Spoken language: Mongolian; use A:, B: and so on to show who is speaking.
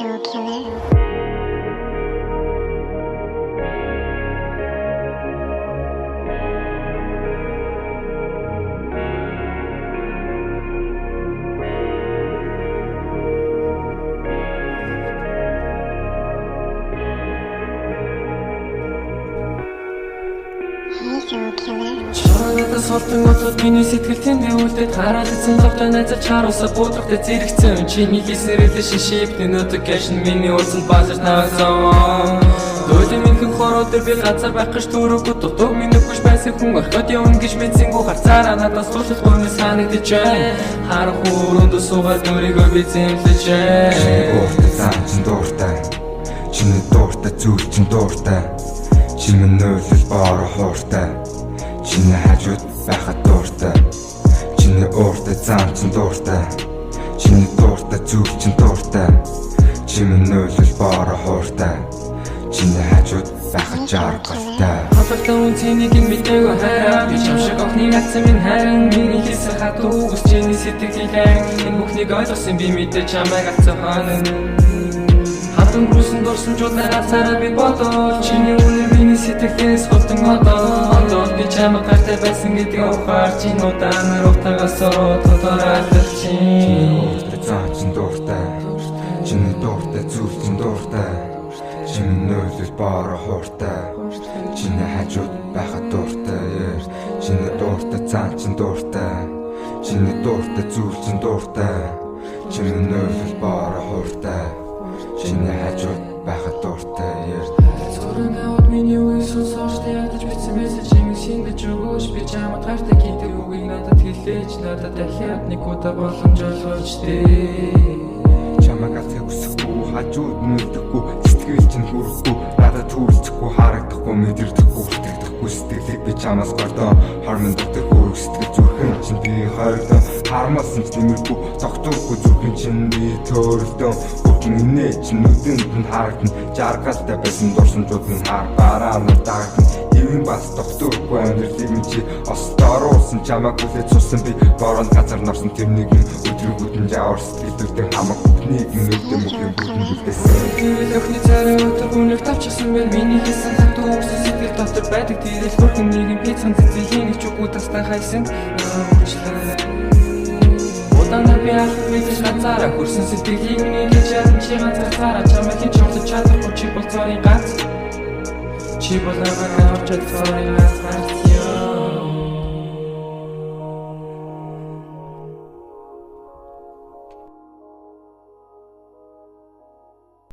A: Hydro Killer.
B: Чанараа солтон гоцод миний сэтгэл тэндээ үлдээд хараад эзэн завтай найзаар чаруусаа буудлагтай зэрэгцэн чиний хийсэрэлээ шишиптэй notification миний уулзанд баазар тавсан дөөдөө минхэн хороо дээр би газар байх гэж төрөөгүй дутуу минийгүйш байсан хүн орхиод явна гэж мэдсэнгүү харцаараа надаас тусалгүй мэс санагдаж байна харах өрөөндөө суугаад өөрийгөө би зэмлэж
C: Чиний дууртай зүйл чин дууртай Чиний нөөлөл боор хууртай Чиний хажууд байхад дууртай Чиний ууртай зам чин дууртай Чиний дууртай зүйл чин дууртай Чиний нөөлөл боор хууртай Чиний хажууд байхад жаргалтай
B: Хатагтай үнцнийг мэдээгүй хайраа би чамшиг охны нацсан минь харин миний хийсэн хатуу үс чиний сэтгэлийг энэ бүхнийг ойлгосон би мэдээ чамайг авцсан ханаа Хатан бүсэн дурсан чулаа цараа би бодол чиний үнэр миний сэтгэлээс хотон одоо би чамайг гартай байсан гэдгийг ухаар чи нудаанаар утагаас ороод тодорхойлох
C: Чиний зам чин дууртай Чиний дууртай зүйл чин дууртай Чиний нөөлөл боор хууртай Чиний хажууд байхад дууртай Чиний дууртай зам чин дууртай Чиний дууртай зүйл чин дууртай Чиний нөөлөл боор хууртай Чиний хажууд байхад дууртай
B: Зураг аваад миний үгийг сонсоочтой ядаж бичсэн мессежийг шингэж өгөөч би чамд гартай гэдэг үгийг надад хэлээч надад дахиад нэг удаа боломж олгооч дээ
C: Чамайг алхахыг хүсэхгүй хажууд нүрдэхгүй сэтгэл чинь хүрэхгүй надад түлцэхгүй харагдахгүй мэдэрдэхгүй хүртэгдэхгүй сэтгэлийг би чамаас гордоо хормон дутахгүй сэтгэл зүрхэн чинь би хойрдоо хармалсан ч нэмэргүй тогтворгүй зүрхэн чинь би төөрөлдөө бүхэн инээ чинь нүдэнд нь харагдана жаргалтай байсан дурсамжууд нь харбараа нар дагна Эвэн бас тогтворгүй амьдралыг минь чи остоор уусан чамайг хүлээж суусан би борон газар норсон тэр нэгэн өдрөгүүдэн жавар сэтгэлдүүдэн хамаг бүхнийг нүдэм бүхэн бүхэн бүлдээсэн
B: Тэгэл өхний царай өдөр гүнэг тавчсан байл миний хийсэн хатуу үсэн сэтгэл дотор байдаг тэрэл хөрхөн нэгэн пиццан цэцэлийн их чугуу тастан хайсан Удана би алхах мэдэж ганцаараа хүрсэн сэтгэлийг миний гэж ядан чи ганцаараа чамайг хин чорлож чадахгүй чи бол цорын ганц Чи бол намайг авч чадсан ганц